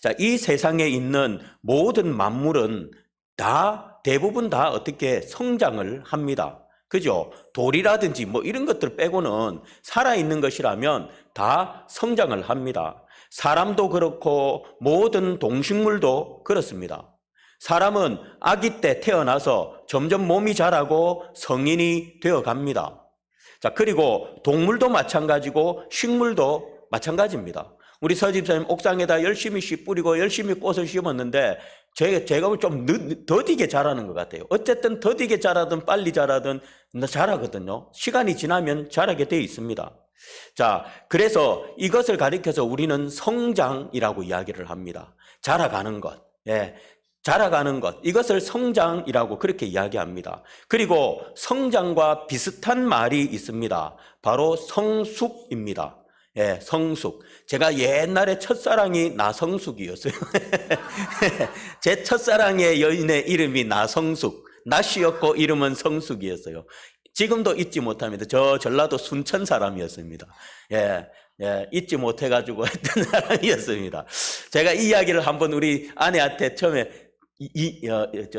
자, 이 세상에 있는 모든 만물은 대부분 다 어떻게 성장을 합니다. 그죠? 돌이라든지 뭐 이런 것들 빼고는 살아있는 것이라면 다 성장을 합니다. 사람도 그렇고 모든 동식물도 그렇습니다. 사람은 아기 때 태어나서 점점 몸이 자라고 성인이 되어 갑니다. 자, 그리고 동물도 마찬가지고 식물도 마찬가지입니다. 우리 서집사님 옥상에다 열심히 씨 뿌리고 열심히 꽃을 심었는데 제가 좀 더디게 자라는 것 같아요. 어쨌든 더디게 자라든 빨리 자라든 자라거든요. 시간이 지나면 자라게 되어 있습니다. 자, 그래서 이것을 가리켜서 우리는 성장이라고 이야기를 합니다. 자라가는 것. 예. 자라가는 것, 이것을 성장이라고 그렇게 이야기합니다. 그리고 성장과 비슷한 말이 있습니다. 바로 성숙입니다. 예, 성숙. 제가 옛날에 첫사랑이 나성숙이었어요. 제 첫사랑의 여인의 이름이 나성숙. 낫이었고 이름은 성숙이었어요. 지금도 잊지 못합니다. 저 전라도 순천 사람이었습니다. 예. 예, 잊지 못해가지고 했던 사람이었습니다. 제가 이 이야기를 한번 우리 아내한테 처음에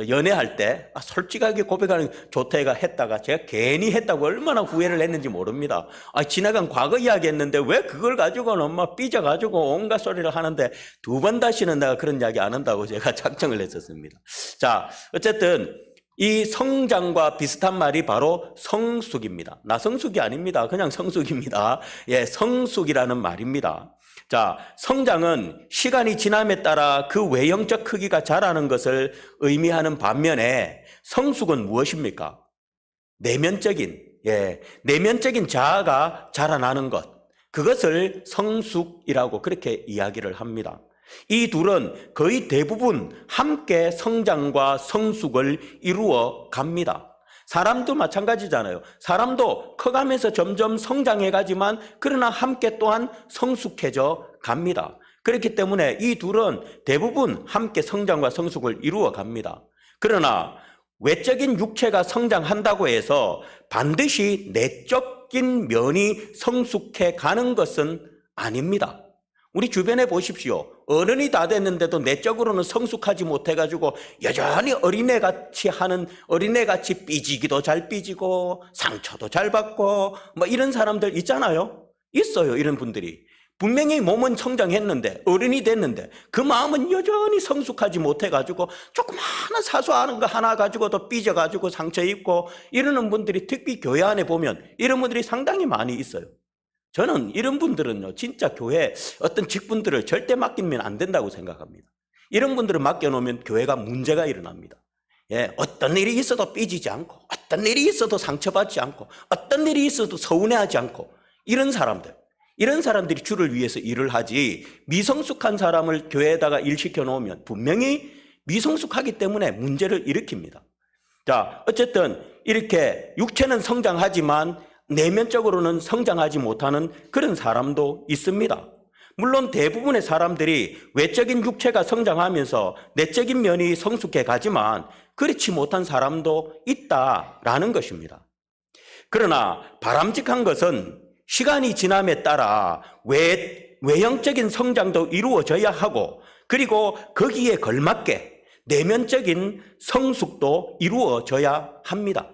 연애할 때 솔직하게 고백하는 조태가 했다가 제가 괜히 했다고 얼마나 후회를 했는지 모릅니다. 지나간 과거 이야기 했는데 왜 그걸 가지고는 엄마 삐져가지고 온갖 소리를 하는데 두 번 다시는 내가 그런 이야기 안 한다고 제가 작정을 했었습니다. 자, 어쨌든 이 성장과 비슷한 말이 바로 성숙입니다. 나성숙이 아닙니다. 그냥 성숙입니다. 예, 성숙이라는 말입니다. 자, 성장은 시간이 지남에 따라 그 외형적 크기가 자라는 것을 의미하는 반면에 성숙은 무엇입니까? 내면적인 자아가 자라나는 것. 그것을 성숙이라고 그렇게 이야기를 합니다. 이 둘은 거의 대부분 함께 성장과 성숙을 이루어 갑니다. 사람도 마찬가지잖아요. 사람도 커가면서 점점 성장해 가지만 그러나 함께 또한 성숙해져 갑니다. 그렇기 때문에 이 둘은 대부분 함께 성장과 성숙을 이루어 갑니다. 그러나 외적인 육체가 성장한다고 해서 반드시 내적인 면이 성숙해 가는 것은 아닙니다. 우리 주변에 보십시오. 어른이 다 됐는데도 내적으로는 성숙하지 못해가지고 여전히 어린애같이 삐지기도 잘 삐지고 상처도 잘 받고 뭐 이런 사람들 있잖아요. 있어요, 이런 분들이. 분명히 몸은 성장했는데 어른이 됐는데 그 마음은 여전히 성숙하지 못해가지고 조그마한 사소한 거 하나 가지고도 삐져가지고 상처 입고 이러는 분들이 특히 교회 안에 보면 이런 분들이 상당히 많이 있어요. 저는 이런 분들은요, 진짜 교회 어떤 직분들을 절대 맡기면 안 된다고 생각합니다. 이런 분들을 맡겨놓으면 교회가 문제가 일어납니다. 예, 어떤 일이 있어도 삐지지 않고, 어떤 일이 있어도 상처받지 않고, 어떤 일이 있어도 서운해하지 않고, 이런 사람들이 주를 위해서 일을 하지, 미성숙한 사람을 교회에다가 일시켜 놓으면 분명히 미성숙하기 때문에 문제를 일으킵니다. 자, 어쨌든 이렇게 육체는 성장하지만 내면적으로는 성장하지 못하는 그런 사람도 있습니다. 물론 대부분의 사람들이 외적인 육체가 성장하면서 내적인 면이 성숙해 가지만 그렇지 못한 사람도 있다라는 것입니다. 그러나 바람직한 것은 시간이 지남에 따라 외형적인 성장도 이루어져야 하고 그리고 거기에 걸맞게 내면적인 성숙도 이루어져야 합니다.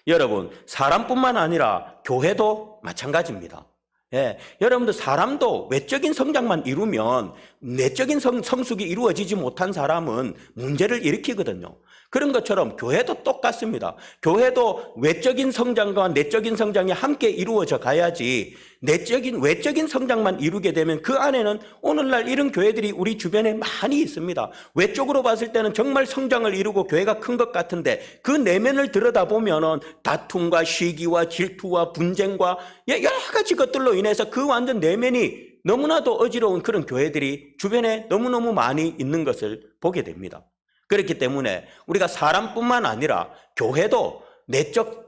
여러분, 사람뿐만 아니라 교회도 마찬가지입니다. 예, 여러분들 사람도 외적인 성장만 이루면 내적인 성숙이 이루어지지 못한 사람은 문제를 일으키거든요. 그런 것처럼 교회도 똑같습니다. 교회도 외적인 성장과 내적인 성장이 함께 이루어져 가야지 외적인 성장만 이루게 되면 그 안에는 오늘날 이런 교회들이 우리 주변에 많이 있습니다. 외적으로 봤을 때는 정말 성장을 이루고 교회가 큰 것 같은데 그 내면을 들여다보면 다툼과 시기와 질투와 분쟁과 여러 가지 것들로 인해서 그 완전 내면이 너무나도 어지러운 그런 교회들이 주변에 너무너무 많이 있는 것을 보게 됩니다. 그렇기 때문에 우리가 사람뿐만 아니라 교회도 내적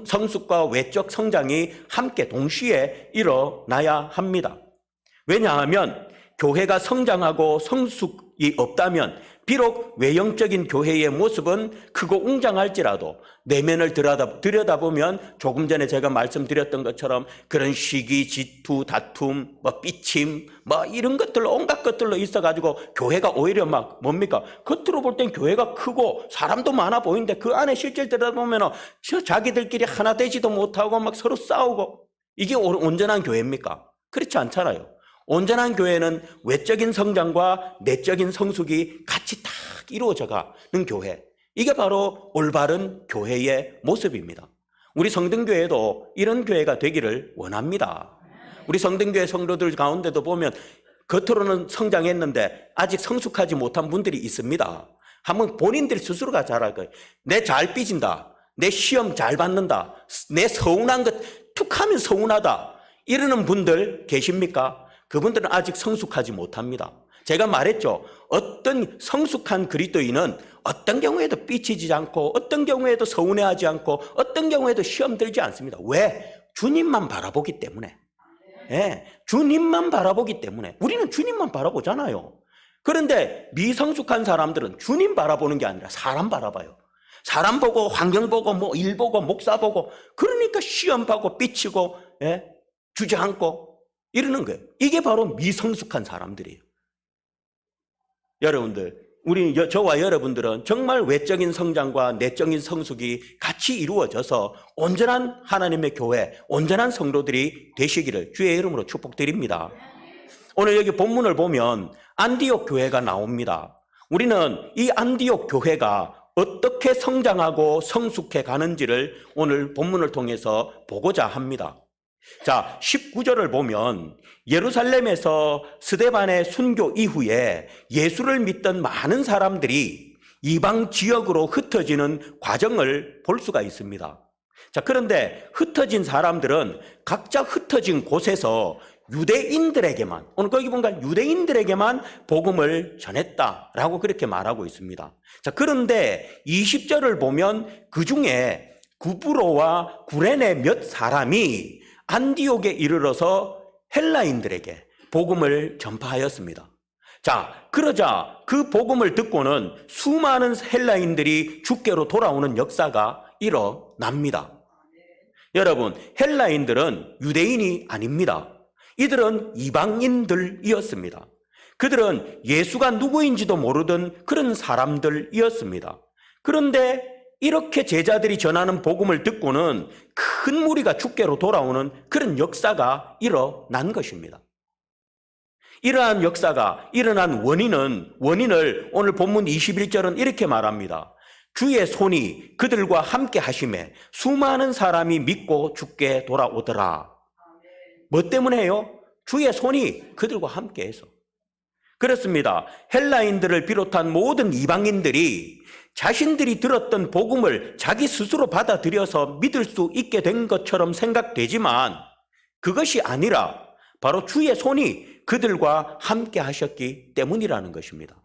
성숙과 외적 성장이 함께 동시에 일어나야 합니다. 왜냐하면 교회가 성장하고 성숙이 없다면 비록 외형적인 교회의 모습은 크고 웅장할지라도 내면을 들여다보면 조금 전에 제가 말씀드렸던 것처럼 그런 시기, 질투, 다툼, 삐침, 이런 것들로 온갖 것들로 있어가지고 교회가 오히려 뭡니까? 겉으로 볼 땐 교회가 크고 사람도 많아 보이는데 그 안에 실제로 들여다보면 자기들끼리 하나 되지도 못하고 서로 싸우고, 이게 온전한 교회입니까? 그렇지 않잖아요. 온전한 교회는 외적인 성장과 내적인 성숙이 같이 딱 이루어져 가는 교회. 이게 바로 올바른 교회의 모습입니다. 우리 성등교회도 이런 교회가 되기를 원합니다. 우리 성등교회 성도들 가운데도 보면 겉으로는 성장했는데 아직 성숙하지 못한 분들이 있습니다. 한번 본인들 스스로가 잘할 거예요. 내 잘 삐진다. 내 시험 잘 받는다. 내 서운한 것 툭 하면 서운하다. 이러는 분들 계십니까? 그분들은 아직 성숙하지 못합니다. 제가 말했죠. 어떤 성숙한 그리스도인은 어떤 경우에도 삐치지 않고 어떤 경우에도 서운해하지 않고 어떤 경우에도 시험 들지 않습니다. 왜? 주님만 바라보기 때문에. 예, 주님만 바라보기 때문에. 우리는 주님만 바라보잖아요. 그런데 미성숙한 사람들은 주님 바라보는 게 아니라 사람 바라봐요. 사람 보고 환경 보고 일 보고 목사 보고, 그러니까 시험 받고 삐치고 주저앉고 이러는 거예요. 이게 바로 미성숙한 사람들이에요. 여러분들, 저와 여러분들은 정말 외적인 성장과 내적인 성숙이 같이 이루어져서 온전한 하나님의 교회, 온전한 성도들이 되시기를 주의 이름으로 축복드립니다. 오늘 여기 본문을 보면 안디옥 교회가 나옵니다. 우리는 이 안디옥 교회가 어떻게 성장하고 성숙해 가는지를 오늘 본문을 통해서 보고자 합니다. 자, 19절을 보면 예루살렘에서 스데반의 순교 이후에 예수를 믿던 많은 사람들이 이방 지역으로 흩어지는 과정을 볼 수가 있습니다. 자, 그런데 흩어진 사람들은 각자 흩어진 곳에서 유대인들에게만, 오늘 거기 보니까 유대인들에게만 복음을 전했다라고 그렇게 말하고 있습니다. 자, 그런데 20절을 보면 그 중에 구브로와 구레네 몇 사람이 안디옥에 이르러서 헬라인들에게 복음을 전파하였습니다. 자, 그러자 그 복음을 듣고는 수많은 헬라인들이 주께로 돌아오는 역사가 일어납니다. 여러분, 헬라인들은 유대인이 아닙니다. 이들은 이방인들이었습니다. 그들은 예수가 누구인지도 모르던 그런 사람들이었습니다. 그런데 이렇게 제자들이 전하는 복음을 듣고는 큰 무리가 주께로 돌아오는 그런 역사가 일어난 것입니다. 이러한 역사가 일어난 원인을 오늘 본문 21절은 이렇게 말합니다. 주의 손이 그들과 함께 하심에 수많은 사람이 믿고 주께 돌아오더라. 뭐 때문에요? 주의 손이 그들과 함께해서. 그렇습니다. 헬라인들을 비롯한 모든 이방인들이 자신들이 들었던 복음을 자기 스스로 받아들여서 믿을 수 있게 된 것처럼 생각되지만 그것이 아니라 바로 주의 손이 그들과 함께 하셨기 때문이라는 것입니다.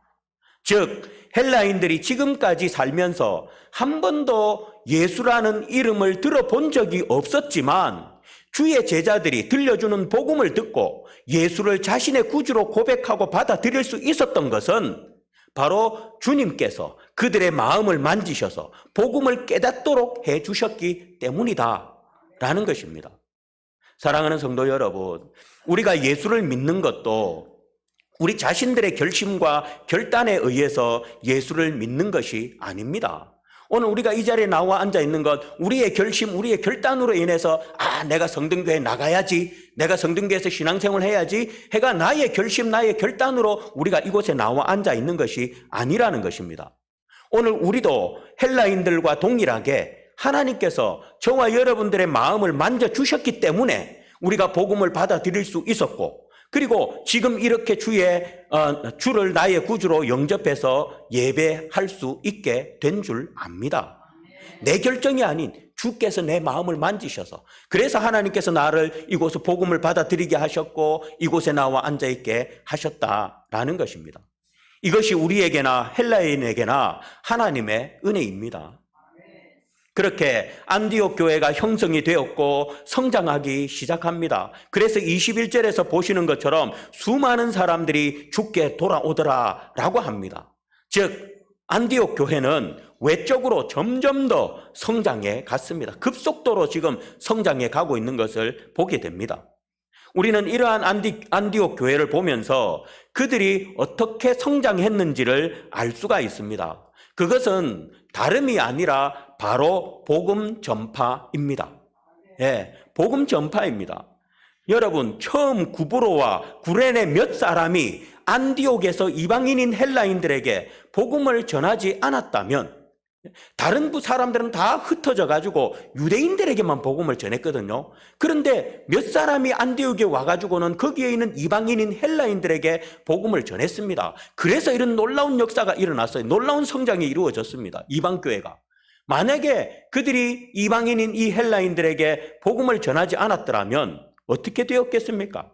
즉, 헬라인들이 지금까지 살면서 한 번도 예수라는 이름을 들어본 적이 없었지만 주의 제자들이 들려주는 복음을 듣고 예수를 자신의 구주로 고백하고 받아들일 수 있었던 것은 바로 주님께서 그들의 마음을 만지셔서 복음을 깨닫도록 해주셨기 때문이다라는 것입니다. 사랑하는 성도 여러분, 우리가 예수를 믿는 것도 우리 자신들의 결심과 결단에 의해서 예수를 믿는 것이 아닙니다. 오늘 우리가 이 자리에 나와 앉아 있는 것, 우리의 결심, 우리의 결단으로 인해서 내가 성등교회에 나가야지, 내가 성등교회에서 신앙생활을 해야지 해가 나의 결심, 나의 결단으로 우리가 이곳에 나와 앉아 있는 것이 아니라는 것입니다. 오늘 우리도 헬라인들과 동일하게 하나님께서 저와 여러분들의 마음을 만져주셨기 때문에 우리가 복음을 받아들일 수 있었고, 그리고 지금 이렇게 주를 나의 구주로 영접해서 예배할 수 있게 된 줄 압니다. 내 결정이 아닌 주께서 내 마음을 만지셔서, 그래서 하나님께서 나를 이곳에 복음을 받아들이게 하셨고 이곳에 나와 앉아있게 하셨다라는 것입니다. 이것이 우리에게나 헬라인에게나 하나님의 은혜입니다. 그렇게 안디옥 교회가 형성이 되었고 성장하기 시작합니다. 그래서 21절에서 보시는 것처럼 수많은 사람들이 주께 돌아오더라 라고 합니다. 즉 안디옥 교회는 외적으로 점점 더 성장해 갔습니다. 급속도로 지금 성장해 가고 있는 것을 보게 됩니다. 우리는 이러한 안디옥 교회를 보면서 그들이 어떻게 성장했는지를 알 수가 있습니다. 그것은 다름이 아니라 바로 복음 전파입니다. 예, 복음 전파입니다. 여러분, 처음 구브로와 구레네 몇 사람이 안디옥에서 이방인인 헬라인들에게 복음을 전하지 않았다면 다른 사람들은 다 흩어져 가지고 유대인들에게만 복음을 전했거든요. 그런데 몇 사람이 안디옥에 와가지고는 거기에 있는 이방인인 헬라인들에게 복음을 전했습니다. 그래서 이런 놀라운 역사가 일어났어요. 놀라운 성장이 이루어졌습니다. 이방교회가. 만약에 그들이 이방인인 이 헬라인들에게 복음을 전하지 않았더라면 어떻게 되었겠습니까?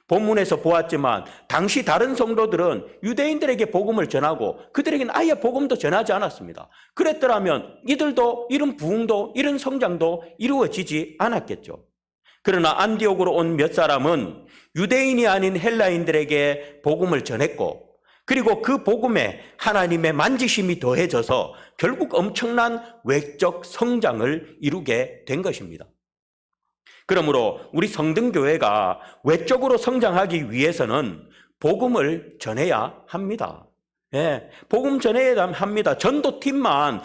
본문에서 보았지만 당시 다른 성도들은 유대인들에게 복음을 전하고 그들에게는 아예 복음도 전하지 않았습니다. 그랬더라면 이들도 이런 부흥도 이런 성장도 이루어지지 않았겠죠. 그러나 안디옥으로 온 몇 사람은 유대인이 아닌 헬라인들에게 복음을 전했고 그리고 그 복음에 하나님의 만지심이 더해져서 결국 엄청난 외적 성장을 이루게 된 것입니다. 그러므로 우리 성등교회가 외적으로 성장하기 위해서는 복음을 전해야 합니다. 예, 복음 전해야 합니다. 전도팀만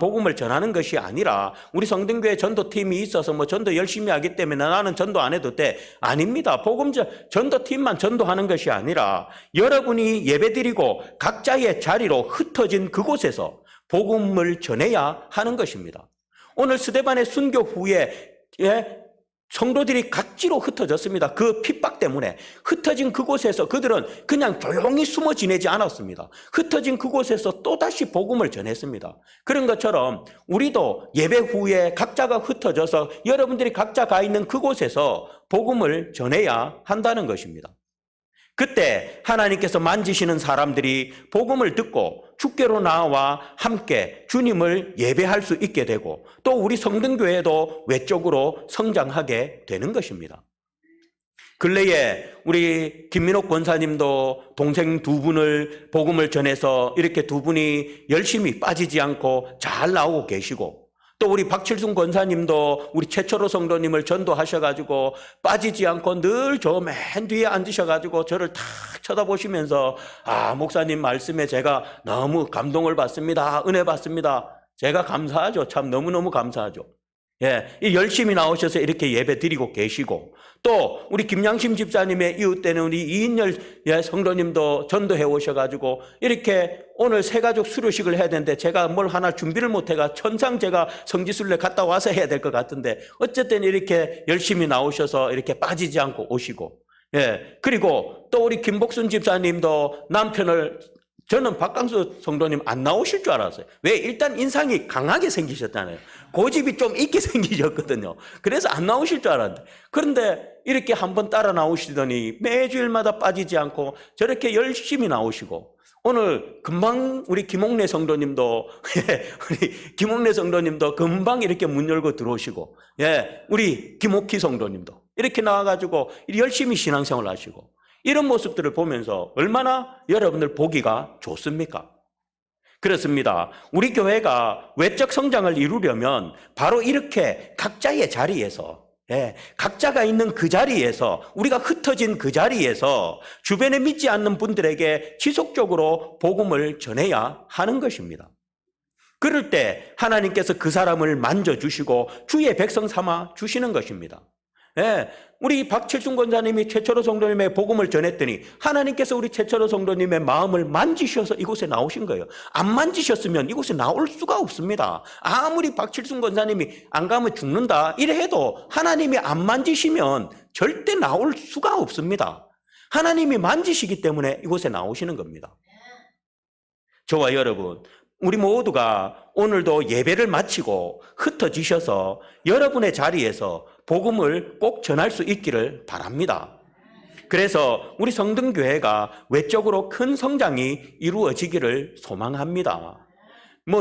복음을 전하는 것이 아니라 우리 성등교회 전도팀이 있어서 뭐 전도 열심히 하기 때문에 나는 전도 안 해도 돼. 아닙니다. 전도팀만 전도하는 것이 아니라 여러분이 예배드리고 각자의 자리로 흩어진 그곳에서 복음을 전해야 하는 것입니다. 오늘 스데반의 순교 후에 성도들이 각지로 흩어졌습니다. 그 핍박 때문에 흩어진 그곳에서 그들은 그냥 조용히 숨어 지내지 않았습니다. 흩어진 그곳에서 또다시 복음을 전했습니다. 그런 것처럼 우리도 예배 후에 각자가 흩어져서 여러분들이 각자 가 있는 그곳에서 복음을 전해야 한다는 것입니다. 그때 하나님께서 만지시는 사람들이 복음을 듣고 주께로 나와 함께 주님을 예배할 수 있게 되고 또 우리 성등교회도 외적으로 성장하게 되는 것입니다. 근래에 우리 김민옥 권사님도 동생 두 분을 복음을 전해서 이렇게 두 분이 열심히 빠지지 않고 잘 나오고 계시고 또 우리 박칠순 권사님도 우리 최철호 성도님을 전도하셔가지고 빠지지 않고 늘 저 맨 뒤에 앉으셔가지고 저를 탁 쳐다보시면서 목사님 말씀에 제가 너무 감동을 받습니다. 은혜 받습니다. 제가 감사하죠. 참 너무너무 감사하죠. 예, 열심히 나오셔서 이렇게 예배 드리고 계시고 또 우리 김양심 집사님의 이웃되는 우리 이인열 성도님도 전도해 오셔가지고 이렇게 오늘 새가족 수료식을 해야 되는데 제가 뭘 하나 준비를 못해가 천상 제가 성지순례 갔다 와서 해야 될 것 같은데 어쨌든 이렇게 열심히 나오셔서 이렇게 빠지지 않고 오시고 그리고 또 우리 김복순 집사님도 남편을 저는 박강수 성도님 안 나오실 줄 알았어요. 왜? 일단 인상이 강하게 생기셨잖아요. 고집이 좀 있게 생기셨거든요. 그래서 안 나오실 줄 알았는데 그런데 이렇게 한번 따라 나오시더니 매주일마다 빠지지 않고 저렇게 열심히 나오시고 오늘 금방 우리 김옥래 성도님도 금방 이렇게 문 열고 들어오시고 우리 김옥희 성도님도 이렇게 나와가지고 열심히 신앙생활을 하시고 이런 모습들을 보면서 얼마나 여러분들 보기가 좋습니까? 그렇습니다. 우리 교회가 외적 성장을 이루려면 바로 이렇게 각자의 자리에서 각자가 있는 그 자리에서 우리가 흩어진 그 자리에서 주변에 믿지 않는 분들에게 지속적으로 복음을 전해야 하는 것입니다. 그럴 때 하나님께서 그 사람을 만져주시고 주의 백성 삼아 주시는 것입니다. 우리 박칠순 권사님이 최철호 성도님의 복음을 전했더니 하나님께서 우리 최철호 성도님의 마음을 만지셔서 이곳에 나오신 거예요. 안 만지셨으면 이곳에 나올 수가 없습니다. 아무리 박칠순 권사님이 안 가면 죽는다 이래 해도 하나님이 안 만지시면 절대 나올 수가 없습니다. 하나님이 만지시기 때문에 이곳에 나오시는 겁니다. 저와 여러분, 우리 모두가 오늘도 예배를 마치고 흩어지셔서 여러분의 자리에서 복음을 꼭 전할 수 있기를 바랍니다. 그래서 우리 성등교회가 외적으로 큰 성장이 이루어지기를 소망합니다.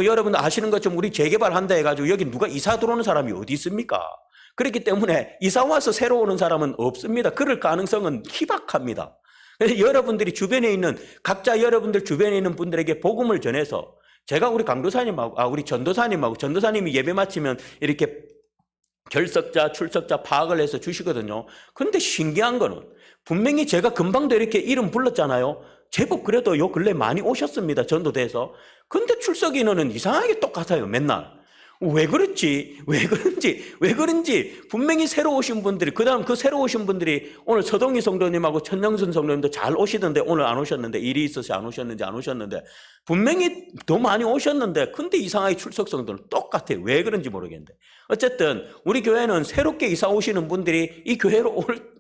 여러분 아시는 것처럼 우리 재개발한다 해가지고 여기 누가 이사 들어오는 사람이 어디 있습니까? 그렇기 때문에 이사 와서 새로 오는 사람은 없습니다. 그럴 가능성은 희박합니다. 그래서 여러분들이 주변에 있는, 각자 여러분들 주변에 있는 분들에게 복음을 전해서, 제가 우리 강도사님하고, 우리 전도사님이 예배 마치면 이렇게 결석자, 출석자 파악을 해서 주시거든요. 그런데 신기한 거는, 분명히 제가 금방도 이렇게 이름 불렀잖아요. 제법 그래도 요 근래 많이 오셨습니다. 전도대에서. 근데 출석 인원은 이상하게 똑같아요. 맨날. 왜 그런지 분명히 새로 오신 분들이, 그 다음 그 새로 오신 분들이 오늘 서동희 성도님하고 천영순 성도님도 잘 오시던데 오늘 안 오셨는데, 일이 있어서 안 오셨는데 분명히 더 많이 오셨는데, 근데 이상하게 출석 성도는 똑같아요. 왜 그런지 모르겠는데. 어쨌든 우리 교회는 새롭게 이사 오시는 분들이 이 교회로 올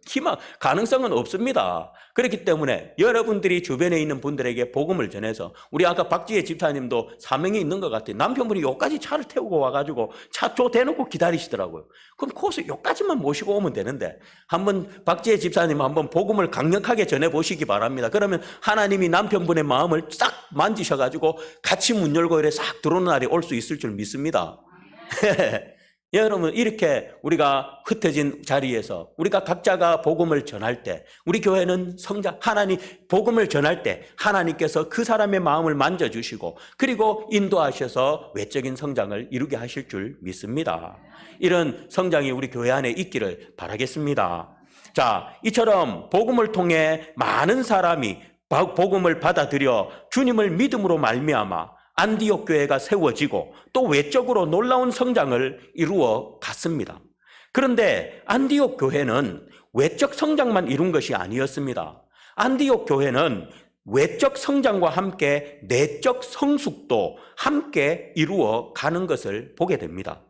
가능성은 없습니다. 그렇기 때문에 여러분들이 주변에 있는 분들에게 복음을 전해서, 우리 아까 박지혜 집사님도 사명이 있는 것 같아요. 남편분이 여기까지 차를 태우고 와가지고 차 대놓고 기다리시더라고요. 그럼 거기서 여기까지만 모시고 오면 되는데, 한번 박지혜 집사님 한번 복음을 강력하게 전해보시기 바랍니다. 그러면 하나님이 남편분의 마음을 싹 만지셔가지고 같이 문 열고 이래 싹 들어오는 날이 올 수 있을 줄 믿습니다. 여러분, 이렇게 우리가 흩어진 자리에서 우리가 각자가 복음을 전할 때, 우리 교회는 복음을 전할 때 하나님께서 그 사람의 마음을 만져주시고, 그리고 인도하셔서 외적인 성장을 이루게 하실 줄 믿습니다. 이런 성장이 우리 교회 안에 있기를 바라겠습니다. 자, 이처럼 복음을 통해 많은 사람이 복음을 받아들여 주님을 믿음으로 말미암아 안디옥 교회가 세워지고 또 외적으로 놀라운 성장을 이루어 갔습니다. 그런데 안디옥 교회는 외적 성장만 이룬 것이 아니었습니다. 안디옥 교회는 외적 성장과 함께 내적 성숙도 함께 이루어 가는 것을 보게 됩니다.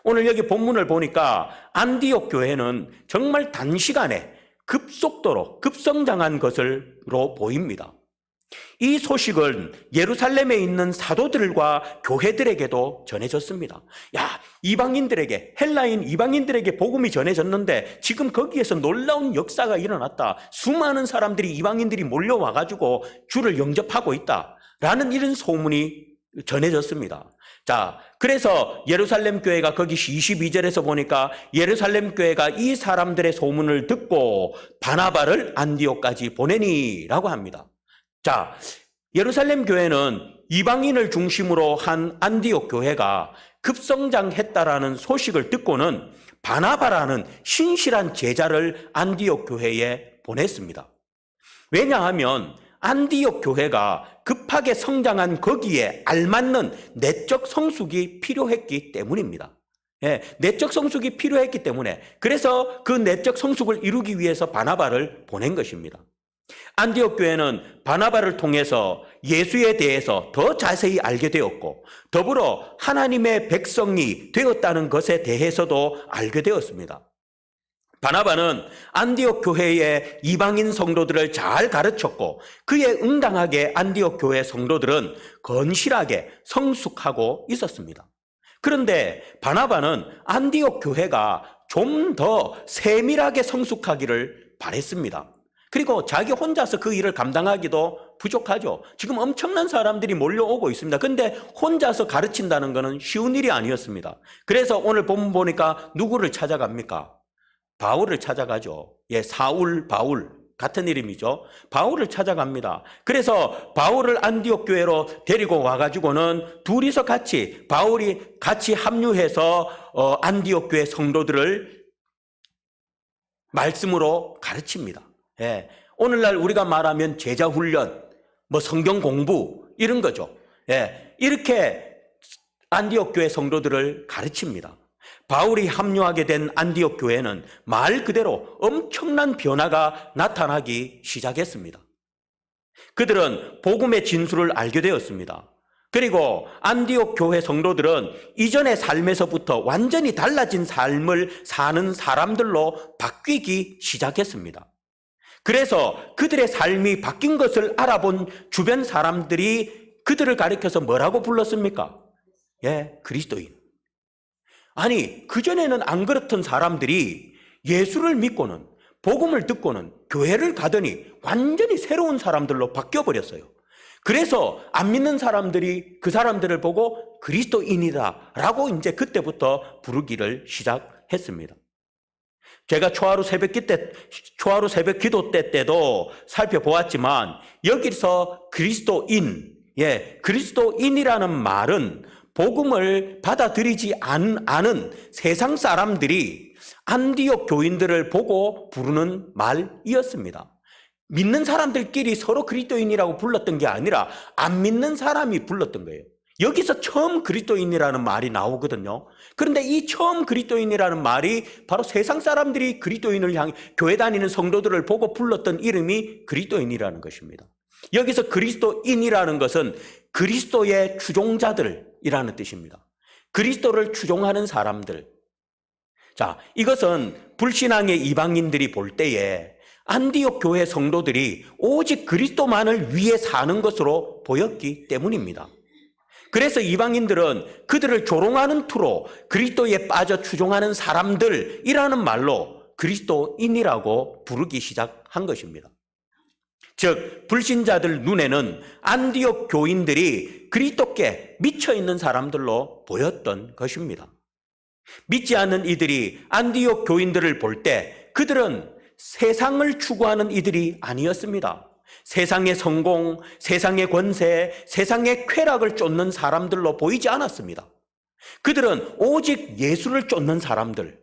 오늘 여기 본문을 보니까 안디옥 교회는 정말 단시간에 급속도로 급성장한 것으로 보입니다. 이 소식은 예루살렘에 있는 사도들과 교회들에게도 전해졌습니다. 야, 이방인들에게, 헬라인 이방인들에게 복음이 전해졌는데 지금 거기에서 놀라운 역사가 일어났다. 수많은 사람들이, 이방인들이 몰려와가지고 주를 영접하고 있다라는 이런 소문이 전해졌습니다. 자, 그래서 예루살렘 교회가 거기 22절에서 보니까 예루살렘 교회가 이 사람들의 소문을 듣고 바나바를 안디옥까지 보내니라고 합니다. 자, 예루살렘 교회는 이방인을 중심으로 한 안디옥 교회가 급성장했다라는 소식을 듣고는 바나바라는 신실한 제자를 안디옥 교회에 보냈습니다. 왜냐하면 안디옥 교회가 급하게 성장한 거기에 알맞는 내적 성숙이 필요했기 때문입니다. 예, 내적 성숙이 필요했기 때문에, 그래서 그 내적 성숙을 이루기 위해서 바나바를 보낸 것입니다. 안디옥 교회는 바나바를 통해서 예수에 대해서 더 자세히 알게 되었고, 더불어 하나님의 백성이 되었다는 것에 대해서도 알게 되었습니다. 바나바는 안디옥 교회의 이방인 성도들을 잘 가르쳤고, 그에 응당하게 안디옥 교회 성도들은 건실하게 성숙하고 있었습니다. 그런데 바나바는 안디옥 교회가 좀 더 세밀하게 성숙하기를 바랬습니다. 그리고 자기 혼자서 그 일을 감당하기도 부족하죠. 지금 엄청난 사람들이 몰려오고 있습니다. 근데 혼자서 가르친다는 것은 쉬운 일이 아니었습니다. 그래서 오늘 본문 보니까 누구를 찾아갑니까? 바울을 찾아가죠. 예, 사울, 바울 같은 이름이죠. 바울을 찾아갑니다. 그래서 바울을 안디옥 교회로 데리고 와가지고는 둘이서 바울이 같이 합류해서 안디옥 교회 성도들을 말씀으로 가르칩니다. 예, 오늘날 우리가 말하면 제자 훈련, 성경 공부 이런 거죠. 예, 이렇게 안디옥 교회 성도들을 가르칩니다. 바울이 합류하게 된 안디옥 교회는 말 그대로 엄청난 변화가 나타나기 시작했습니다. 그들은 복음의 진수를 알게 되었습니다. 그리고 안디옥 교회 성도들은 이전의 삶에서부터 완전히 달라진 삶을 사는 사람들로 바뀌기 시작했습니다. 그래서 그들의 삶이 바뀐 것을 알아본 주변 사람들이 그들을 가리켜서 뭐라고 불렀습니까? 예, 그리스도인. 아니, 그전에는 안 그렇던 사람들이 예수를 믿고는, 복음을 듣고는 교회를 가더니 완전히 새로운 사람들로 바뀌어버렸어요. 그래서 안 믿는 사람들이 그 사람들을 보고 그리스도인이다 라고 이제 그때부터 부르기를 시작했습니다. 제가 초하루 새벽 기도 때도 살펴보았지만 여기서 그리스도인이라는 말은 복음을 받아들이지 않은 세상 사람들이 안디옥 교인들을 보고 부르는 말이었습니다. 믿는 사람들끼리 서로 그리스도인이라고 불렀던 게 아니라 안 믿는 사람이 불렀던 거예요. 여기서 처음 그리스도인이라는 말이 나오거든요. 그런데 이 처음 그리스도인이라는 말이 바로 세상 사람들이 그리스도인을 향해 교회 다니는 성도들을 보고 불렀던 이름이 그리스도인이라는 것입니다. 여기서 그리스도인이라는 것은 그리스도의 추종자들이라는 뜻입니다. 그리스도를 추종하는 사람들. 자, 이것은 불신앙의 이방인들이 볼 때에 안디옥 교회 성도들이 오직 그리스도만을 위해 사는 것으로 보였기 때문입니다. 그래서 이방인들은 그들을 조롱하는 투로 그리스도에 빠져 추종하는 사람들이라는 말로 그리스도인이라고 부르기 시작한 것입니다. 즉 불신자들 눈에는 안디옥 교인들이 그리스도께 미쳐있는 사람들로 보였던 것입니다. 믿지 않는 이들이 안디옥 교인들을 볼 때 그들은 세상을 추구하는 이들이 아니었습니다. 세상의 성공, 세상의 권세, 세상의 쾌락을 쫓는 사람들로 보이지 않았습니다. 그들은 오직 예수를 쫓는 사람들,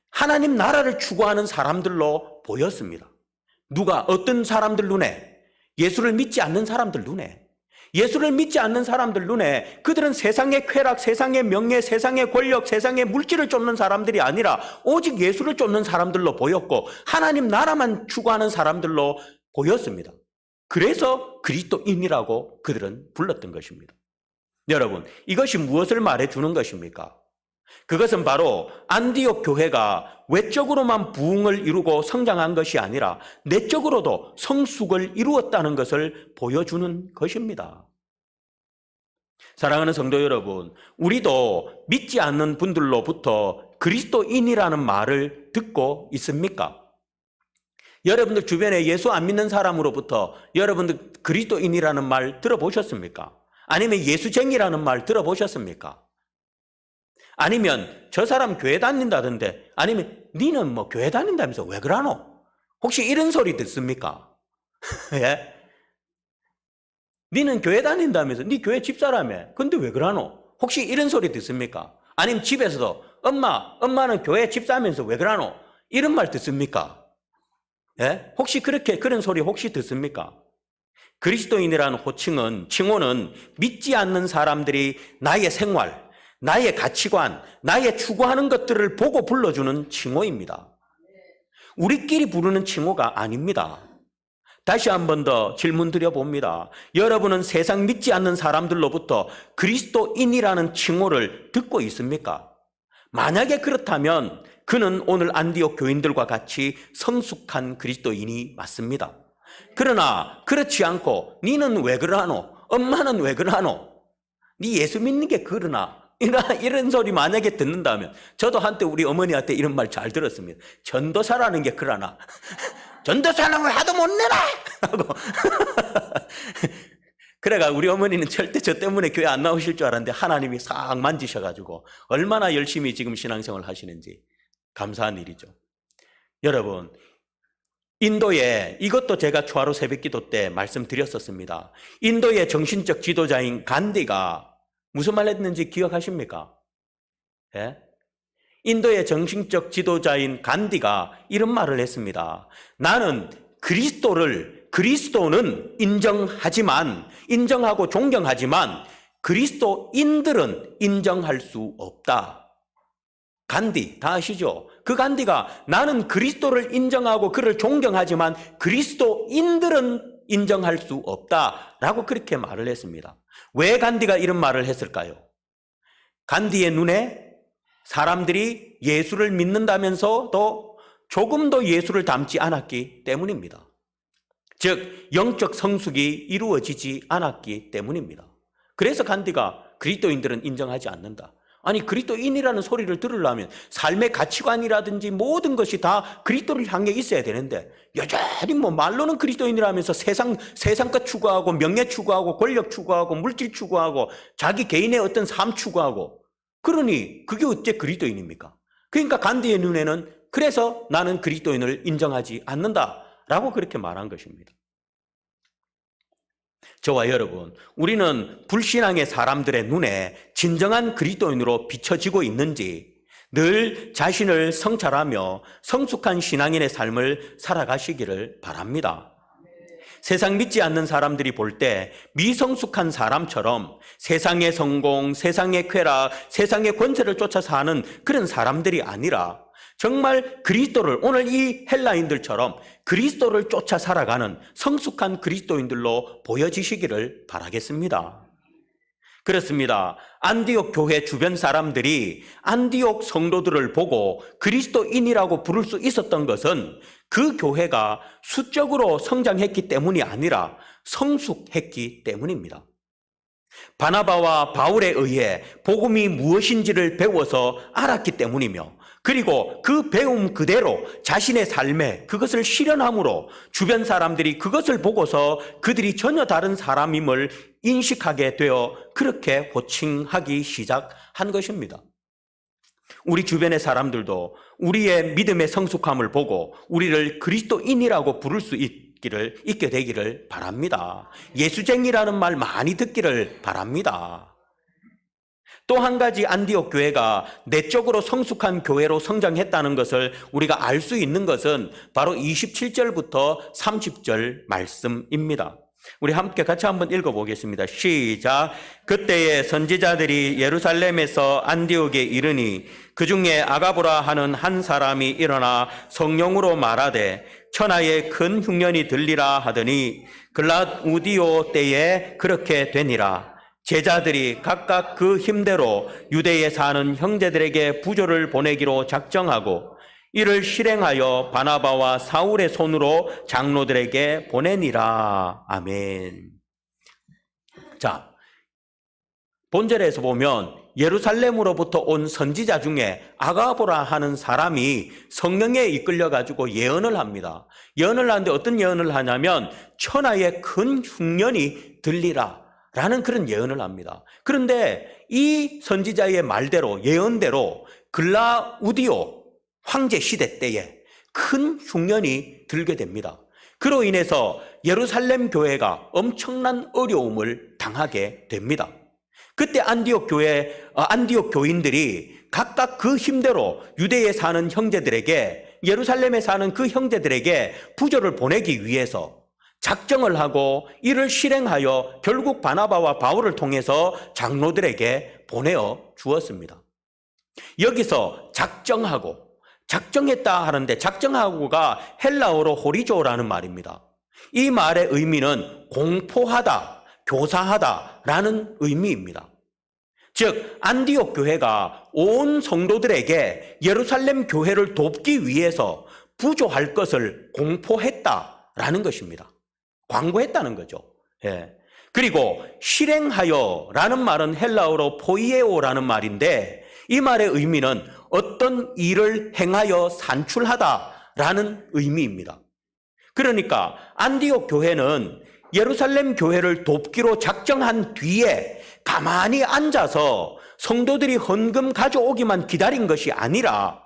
하나님 나라를 추구하는 사람들로 보였습니다. 누가 어떤 사람들 눈에? 예수를 믿지 않는 사람들 눈에. 예수를 믿지 않는 사람들 눈에 그들은 세상의 쾌락, 세상의 명예, 세상의 권력, 세상의 물질을 쫓는 사람들이 아니라 오직 예수를 쫓는 사람들로 보였고 하나님 나라만 추구하는 사람들로 보였습니다. 그래서 그리스도인이라고 그들은 불렀던 것입니다. 여러분, 이것이 무엇을 말해주는 것입니까? 그것은 바로 안디옥 교회가 외적으로만 부흥을 이루고 성장한 것이 아니라 내적으로도 성숙을 이루었다는 것을 보여주는 것입니다. 사랑하는 성도 여러분, 우리도 믿지 않는 분들로부터 그리스도인이라는 말을 듣고 있습니까? 여러분들 주변에 예수 안 믿는 사람으로부터 여러분들 그리스도인이라는 말 들어보셨습니까? 아니면 예수쟁이라는 말 들어보셨습니까? 아니면 저 사람 교회 다닌다던데, 아니면 니는 뭐 교회 다닌다면서 왜 그러노? 혹시 이런 소리 듣습니까? 예? 니는 교회 다닌다면서 니 교회 집사라며 근데 왜 그러노? 혹시 이런 소리 듣습니까? 아니면 집에서도 엄마는 교회 집사면서 왜 그러노? 이런 말 듣습니까? 예? 혹시 그런 소리 혹시 듣습니까? 그리스도인이라는 칭호는 믿지 않는 사람들이 나의 생활, 나의 가치관, 나의 추구하는 것들을 보고 불러주는 칭호입니다. 우리끼리 부르는 칭호가 아닙니다. 다시 한 번 더 질문 드려봅니다. 여러분은 세상 믿지 않는 사람들로부터 그리스도인이라는 칭호를 듣고 있습니까? 만약에 그렇다면 그는 오늘 안디옥 교인들과 같이 성숙한 그리스도인이 맞습니다. 그러나 그렇지 않고 니는 왜 그러노? 엄마는 왜 그러노? 니 예수 믿는 게 그러나? 이런 소리 만약에 듣는다면, 저도 한때 우리 어머니한테 이런 말 잘 들었습니다. 전도사라는 게 그러나? 전도사는 왜 하도 못 내라! 하고. 그래가 우리 어머니는 절대 저 때문에 교회 안 나오실 줄 알았는데 하나님이 싹 만지셔가지고 얼마나 열심히 지금 신앙생활 하시는지 감사한 일이죠. 여러분, 인도에, 이것도 제가 초하루 새벽기도 때 말씀드렸었습니다. 인도의 정신적 지도자인 간디가 무슨 말 했는지 기억하십니까? 예? 인도의 정신적 지도자인 간디가 이런 말을 했습니다. 나는 그리스도는 인정하고 존경하지만 그리스도인들은 인정할 수 없다. 간디, 다 아시죠? 그 간디가 나는 그리스도를 인정하고 그를 존경하지만 그리스도인들은 인정할 수 없다라고 그렇게 말을 했습니다. 왜 간디가 이런 말을 했을까요? 간디의 눈에 사람들이 예수를 믿는다면서도 조금도 예수를 닮지 않았기 때문입니다. 즉 영적 성숙이 이루어지지 않았기 때문입니다. 그래서 간디가 그리스도인들은 인정하지 않는다. 아니, 그리스도인이라는 소리를 들으려면 삶의 가치관이라든지 모든 것이 다 그리스도를 향해 있어야 되는데 여전히 뭐 말로는 그리스도인이라면서 세상 것 추구하고 명예 추구하고 권력 추구하고 물질 추구하고 자기 개인의 어떤 삶 추구하고, 그러니 그게 어째 그리스도인입니까? 그러니까 간디의 눈에는 그래서 나는 그리스도인을 인정하지 않는다라고 그렇게 말한 것입니다. 저와 여러분, 우리는 불신앙의 사람들의 눈에 진정한 그리스도인으로 비춰지고 있는지 늘 자신을 성찰하며 성숙한 신앙인의 삶을 살아가시기를 바랍니다. 세상 믿지 않는 사람들이 볼 때 미성숙한 사람처럼 세상의 성공, 세상의 쾌락, 세상의 권세를 쫓아 사는 그런 사람들이 아니라 정말 그리스도를, 오늘 이 헬라인들처럼 그리스도를 쫓아 살아가는 성숙한 그리스도인들로 보여지시기를 바라겠습니다. 그렇습니다. 안디옥 교회 주변 사람들이 안디옥 성도들을 보고 그리스도인이라고 부를 수 있었던 것은 그 교회가 수적으로 성장했기 때문이 아니라 성숙했기 때문입니다. 바나바와 바울에 의해 복음이 무엇인지를 배워서 알았기 때문이며, 그리고 그 배움 그대로 자신의 삶에 그것을 실현함으로 주변 사람들이 그것을 보고서 그들이 전혀 다른 사람임을 인식하게 되어 그렇게 호칭하기 시작한 것입니다. 우리 주변의 사람들도 우리의 믿음의 성숙함을 보고 우리를 그리스도인이라고 부를 수 있게 되기를 바랍니다. 예수쟁이라는 말 많이 듣기를 바랍니다. 또 한 가지 안디옥 교회가 내적으로 성숙한 교회로 성장했다는 것을 우리가 알 수 있는 것은 바로 27절부터 30절 말씀입니다. 우리 함께 같이 한번 읽어보겠습니다. 시작. 그때에 선지자들이 예루살렘에서 안디옥에 이르니 그 중에 아가보라 하는 한 사람이 일어나 성령으로 말하되 천하에 큰 흉년이 들리라 하더니 글라우디오 때에 그렇게 되니라. 제자들이 각각 그 힘대로 유대에 사는 형제들에게 부조를 보내기로 작정하고 이를 실행하여 바나바와 사울의 손으로 장로들에게 보내니라. 아멘. 자, 본절에서 보면 예루살렘으로부터 온 선지자 중에 아가보라 하는 사람이 성령에 이끌려가지고 예언을 합니다. 예언을 하는데 어떤 예언을 하냐면 천하에 큰 흉년이 들리라 라는 그런 예언을 합니다. 그런데 이 선지자의 말대로, 예언대로 글라우디오 황제 시대 때에 큰 흉년이 들게 됩니다. 그로 인해서 예루살렘 교회가 엄청난 어려움을 당하게 됩니다. 그때 안디옥 교인들이 각각 그 힘대로 유대에 사는 형제들에게, 예루살렘에 사는 그 형제들에게 부조를 보내기 위해서 작정을 하고 이를 실행하여 결국 바나바와 바울을 통해서 장로들에게 보내어 주었습니다. 여기서 작정했다 하는데, 작정하고가 헬라어로 호리조라는 말입니다. 이 말의 의미는 공포하다, 교사하다라는 의미입니다. 즉 안디옥 교회가 온 성도들에게 예루살렘 교회를 돕기 위해서 부조할 것을 공포했다라는 것입니다. 광고했다는 거죠. 예. 그리고 실행하여라는 말은 헬라어로 포이에오라는 말인데, 이 말의 의미는 어떤 일을 행하여 산출하다라는 의미입니다. 그러니까 안디옥 교회는 예루살렘 교회를 돕기로 작정한 뒤에 가만히 앉아서 성도들이 헌금 가져오기만 기다린 것이 아니라,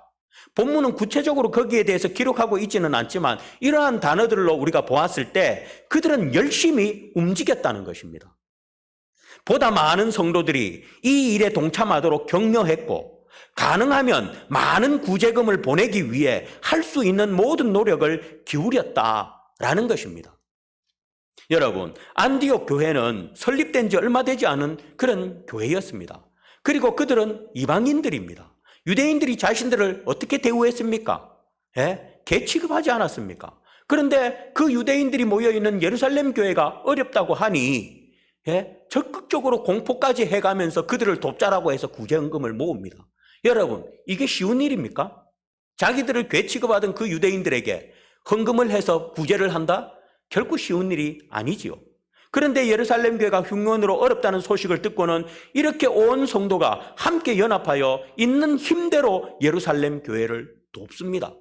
본문은 구체적으로 거기에 대해서 기록하고 있지는 않지만 이러한 단어들로 우리가 보았을 때 그들은 열심히 움직였다는 것입니다. 보다 많은 성도들이 이 일에 동참하도록 격려했고, 가능하면 많은 구제금을 보내기 위해 할 수 있는 모든 노력을 기울였다라는 것입니다. 여러분, 안디옥 교회는 설립된 지 얼마 되지 않은 그런 교회였습니다. 그리고 그들은 이방인들입니다. 유대인들이 자신들을 어떻게 대우했습니까? 개 취급하지 않았습니까? 그런데 그 유대인들이 모여있는 예루살렘 교회가 어렵다고 하니 적극적으로 공포까지 해가면서 그들을 돕자라고 해서 구제헌금을 모읍니다. 여러분, 이게 쉬운 일입니까? 자기들을 개 취급하던 그 유대인들에게 헌금을 해서 구제를 한다? 결코 쉬운 일이 아니지요. 그런데 예루살렘 교회가 흉년으로 어렵다는 소식을 듣고는 이렇게 온 성도가 함께 연합하여 있는 힘대로 예루살렘 교회를 돕습니다.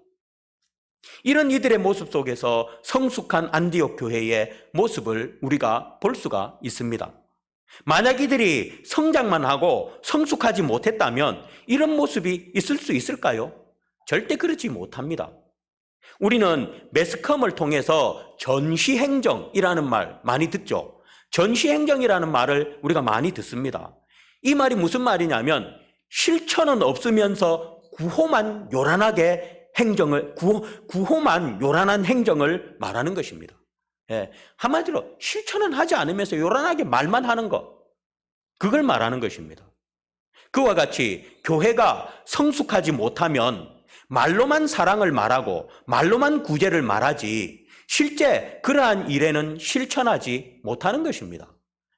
이런 이들의 모습 속에서 성숙한 안디옥 교회의 모습을 우리가 볼 수가 있습니다. 만약 이들이 성장만 하고 성숙하지 못했다면 이런 모습이 있을 수 있을까요? 절대 그렇지 못합니다. 우리는 매스컴을 통해서 전시행정이라는 말 많이 듣죠. 전시행정이라는 말을 우리가 많이 듣습니다. 이 말이 무슨 말이냐면 실천은 없으면서 구호만 요란하게 구호만 요란한 행정을 말하는 것입니다. 예, 한마디로 실천은 하지 않으면서 요란하게 말만 하는 것, 그걸 말하는 것입니다. 그와 같이 교회가 성숙하지 못하면 말로만 사랑을 말하고 말로만 구제를 말하지 실제 그러한 일에는 실천하지 못하는 것입니다.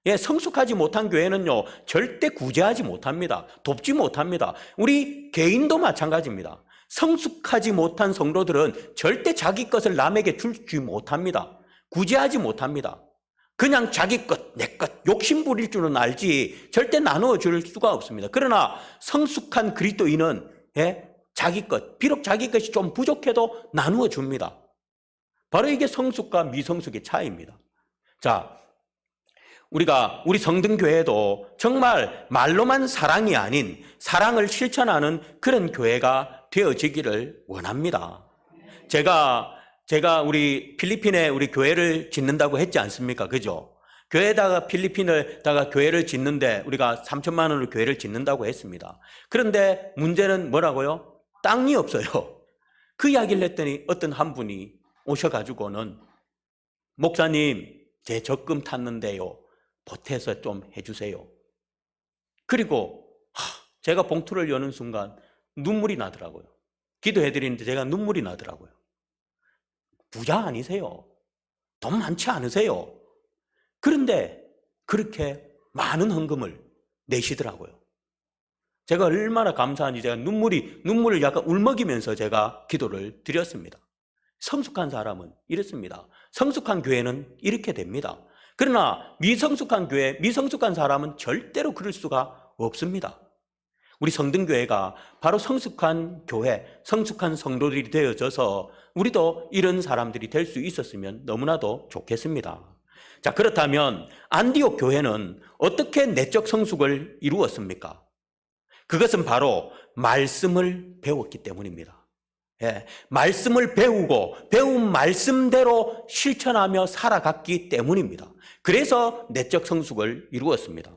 예, 성숙하지 못한 교회는요 절대 구제하지 못합니다. 돕지 못합니다. 우리 개인도 마찬가지입니다. 성숙하지 못한 성도들은 절대 자기 것을 남에게 주지 못합니다. 구제하지 못합니다. 그냥 자기 것, 내 것, 욕심 부릴 줄은 알지 절대 나누어 줄 수가 없습니다. 그러나 성숙한 그리스도인은 자기 것, 비록 자기 것이 좀 부족해도 나누어 줍니다. 바로 이게 성숙과 미성숙의 차이입니다. 자, 우리 성등교회도 정말 말로만 사랑이 아닌 사랑을 실천하는 그런 교회가 되어지기를 원합니다. 제가 우리 필리핀에 우리 교회를 짓는다고 했지 않습니까? 그죠? 교회에다가 필리핀에다가 교회를 짓는데 우리가 3천만 원으로 교회를 짓는다고 했습니다. 그런데 문제는 뭐라고요? 땅이 없어요. 그 이야기를 했더니 어떤 한 분이 오셔가지고는 목사님 제 적금 탔는데요. 보태서 좀 해주세요. 그리고 제가 봉투를 여는 순간 눈물이 나더라고요. 기도해드리는데 제가 눈물이 나더라고요. 부자 아니세요. 돈 많지 않으세요. 그런데 그렇게 많은 헌금을 내시더라고요. 제가 얼마나 감사한지 제가 눈물을 약간 울먹이면서 제가 기도를 드렸습니다. 성숙한 사람은 이렇습니다. 성숙한 교회는 이렇게 됩니다. 그러나 미성숙한 교회, 미성숙한 사람은 절대로 그럴 수가 없습니다. 우리 성등교회가 바로 성숙한 교회, 성숙한 성도들이 되어져서 우리도 이런 사람들이 될 수 있었으면 너무나도 좋겠습니다. 자, 그렇다면 안디옥 교회는 어떻게 내적 성숙을 이루었습니까? 그것은 바로 말씀을 배웠기 때문입니다. 예, 말씀을 배우고 배운 말씀대로 실천하며 살아갔기 때문입니다. 그래서 내적 성숙을 이루었습니다.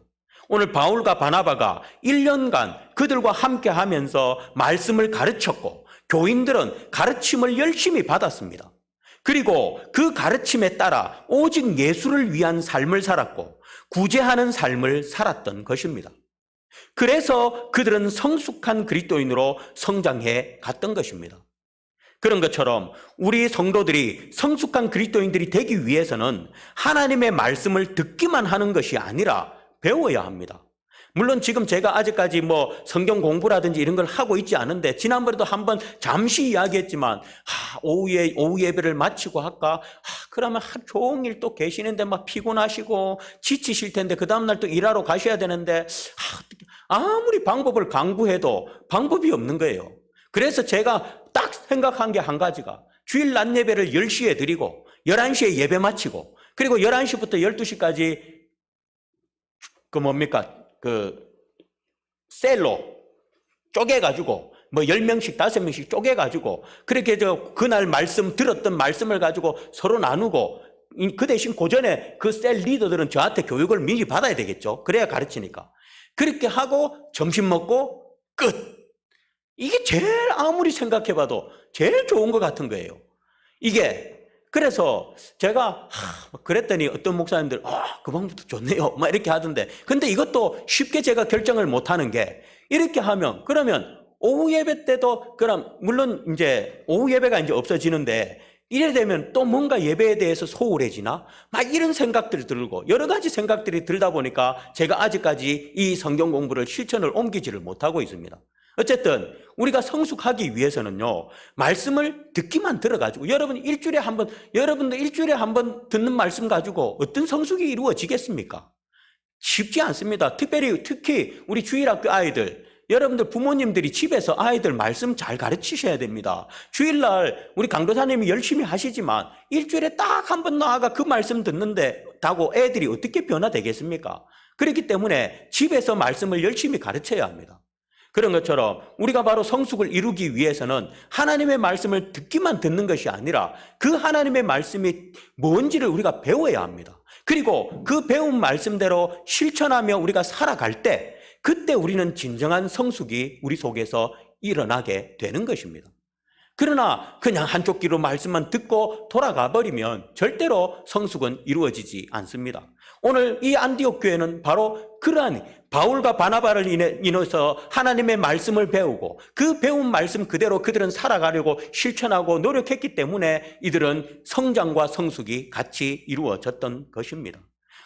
오늘 바울과 바나바가 1년간 그들과 함께 하면서 말씀을 가르쳤고 교인들은 가르침을 열심히 받았습니다. 그리고 그 가르침에 따라 오직 예수를 위한 삶을 살았고 구제하는 삶을 살았던 것입니다. 그래서 그들은 성숙한 그리스도인으로 성장해 갔던 것입니다. 그런 것처럼 우리 성도들이 성숙한 그리스도인들이 되기 위해서는 하나님의 말씀을 듣기만 하는 것이 아니라 배워야 합니다. 물론 지금 제가 아직까지 성경 공부라든지 이런 걸 하고 있지 않은데 지난번에도 한번 잠시 이야기했지만 오후 예배를 마치고 할까? 그러면 하루 종일 또 계시는데 막 피곤하시고 지치실 텐데 그 다음날 또 일하러 가셔야 되는데 아무리 방법을 강구해도 방법이 없는 거예요. 그래서 제가 딱 생각한 게 한 가지가 주일 낮 예배를 10시에 드리고 11시에 예배 마치고 그리고 11시부터 12시까지 셀로 쪼개가지고 10명씩 5명씩 쪼개가지고 그렇게 그날 말씀 들었던 말씀을 가지고 서로 나누고 그 대신 고전에 그 셀 리더들은 저한테 교육을 미리 받아야 되겠죠. 그래야 가르치니까. 그렇게 하고 점심 먹고 끝. 이게 제일 아무리 생각해봐도 제일 좋은 것 같은 거예요. 그래서 제가 그랬더니 어떤 목사님들 그 방법도 좋네요 막 이렇게 하던데 근데 이것도 쉽게 제가 결정을 못하는 게 이렇게 하면 그러면 오후 예배 때도 그럼 물론 이제 오후 예배가 이제 없어지는데 이래 되면 또 뭔가 예배에 대해서 소홀해지나 막 이런 생각들이 들고 여러 가지 생각들이 들다 보니까 제가 아직까지 이 성경 공부를 실천을 옮기지를 못하고 있습니다. 어쨌든 우리가 성숙하기 위해서는요 말씀을 듣기만 들어가지고 여러분들 일주일에 한 번 듣는 말씀 가지고 어떤 성숙이 이루어지겠습니까? 쉽지 않습니다. 특히 우리 주일학교 아이들 여러분들 부모님들이 집에서 아이들 말씀 잘 가르치셔야 됩니다. 주일날 우리 강도사님이 열심히 하시지만 일주일에 딱 한 번 나아가 그 말씀 듣는데 다고 애들이 어떻게 변화되겠습니까? 그렇기 때문에 집에서 말씀을 열심히 가르쳐야 합니다. 그런 것처럼 우리가 바로 성숙을 이루기 위해서는 하나님의 말씀을 듣기만 듣는 것이 아니라 그 하나님의 말씀이 뭔지를 우리가 배워야 합니다. 그리고 그 배운 말씀대로 실천하며 우리가 살아갈 때 그때 우리는 진정한 성숙이 우리 속에서 일어나게 되는 것입니다. 그러나 그냥 한쪽 귀로 말씀만 듣고 돌아가 버리면 절대로 성숙은 이루어지지 않습니다. 오늘 이 안디옥 교회는 바로 그러한 바울과 바나바를 인해서 하나님의 말씀을 배우고 그 배운 말씀 그대로 그들은 살아가려고 실천하고 노력했기 때문에 이들은 성장과 성숙이 같이 이루어졌던 것입니다.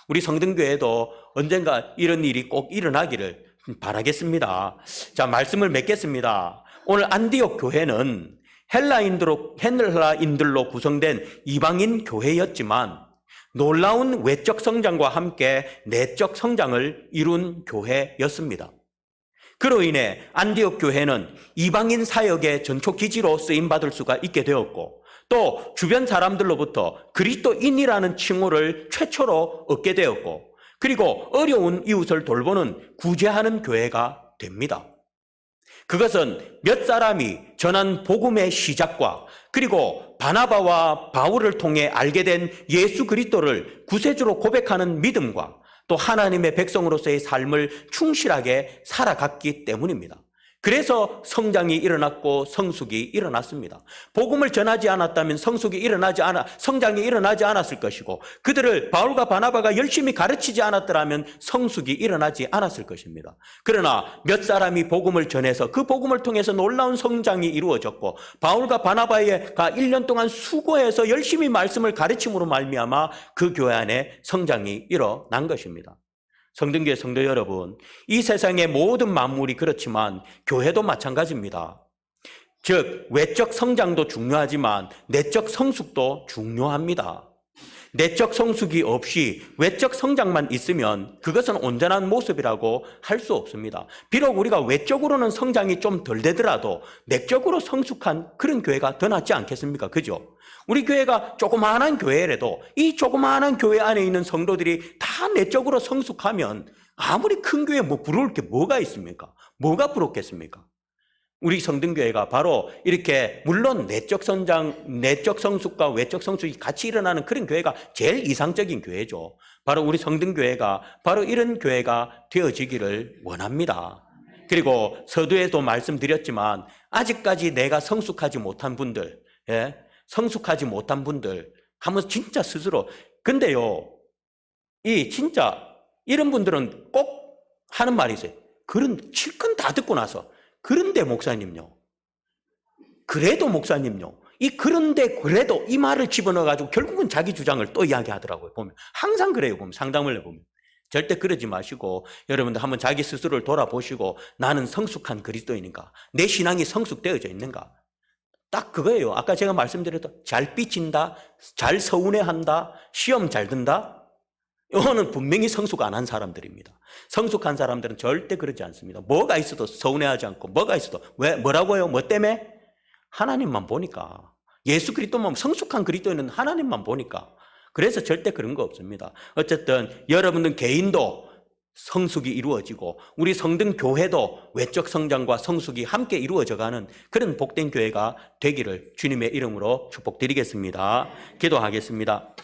우리 성등교회도 언젠가 이런 일이 꼭 일어나기를 바라겠습니다. 자, 말씀을 맺겠습니다. 오늘 안디옥 교회는 헬라인들로 구성된 이방인 교회였지만 놀라운 외적 성장과 함께 내적 성장을 이룬 교회였습니다. 그로 인해 안디옥 교회는 이방인 사역의 전초기지로 쓰임받을 수가 있게 되었고 또 주변 사람들로부터 그리스도인이라는 칭호를 최초로 얻게 되었고 그리고 어려운 이웃을 돌보는 구제하는 교회가 됩니다. 그것은 몇 사람이 전한 복음의 시작과 그리고 바나바와 바울을 통해 알게 된 예수 그리스도를 구세주로 고백하는 믿음과 또 하나님의 백성으로서의 삶을 충실하게 살아갔기 때문입니다. 그래서 성장이 일어났고 성숙이 일어났습니다. 복음을 전하지 않았다면 성장이 일어나지 않았을 것이고 그들을 바울과 바나바가 열심히 가르치지 않았더라면 성숙이 일어나지 않았을 것입니다. 그러나 몇 사람이 복음을 전해서 그 복음을 통해서 놀라운 성장이 이루어졌고 바울과 바나바가 1년 동안 수고해서 열심히 말씀을 가르침으로 말미암아 그 교회 안에 성장이 일어난 것입니다. 성등교회 성도 여러분, 이 세상의 모든 만물이 그렇지만 교회도 마찬가지입니다. 즉 외적 성장도 중요하지만 내적 성숙도 중요합니다. 내적 성숙이 없이 외적 성장만 있으면 그것은 온전한 모습이라고 할 수 없습니다. 비록 우리가 외적으로는 성장이 좀 덜 되더라도 내적으로 성숙한 그런 교회가 더 낫지 않겠습니까? 그죠? 우리 교회가 조그마한 교회라도 이 조그마한 교회 안에 있는 성도들이 다 내적으로 성숙하면 아무리 큰 교회에 부러울 게 뭐가 있습니까? 뭐가 부럽겠습니까? 우리 성등교회가 바로 이렇게 물론 내적 성장, 내적 성숙과 외적 성숙이 같이 일어나는 그런 교회가 제일 이상적인 교회죠. 바로 우리 성등교회가 바로 이런 교회가 되어지기를 원합니다. 그리고 서두에도 말씀드렸지만 아직까지 내가 성숙하지 못한 분들, 성숙하지 못한 분들 한번 진짜 스스로 근데요 진짜 이런 분들은 꼭 하는 말이 있어요. 그런 실컷 다 듣고 나서 그런데 목사님요, 그래도 목사님요, 그런데 그래도 이 말을 집어넣어가지고 결국은 자기 주장을 또 이야기하더라고요. 보면 항상 그래요. 보면 상담을 해보면 절대 그러지 마시고 여러분들 한번 자기 스스로를 돌아보시고 나는 성숙한 그리스도인인가, 내 신앙이 성숙되어져 있는가. 딱 그거예요. 아까 제가 말씀드렸던 잘 삐친다, 잘 서운해한다, 시험 잘 든다. 이거는 분명히 성숙 안 한 사람들입니다. 성숙한 사람들은 절대 그러지 않습니다. 뭐가 있어도 서운해하지 않고 뭐가 있어도 뭐라고요? 뭐 때문에? 하나님만 보니까. 예수 그리스도만 성숙한 그리스도인은 하나님만 보니까. 그래서 절대 그런 거 없습니다. 어쨌든 여러분들 개인도 성숙이 이루어지고 우리 성등 교회도 외적 성장과 성숙이 함께 이루어져가는 그런 복된 교회가 되기를 주님의 이름으로 축복드리겠습니다. 기도하겠습니다.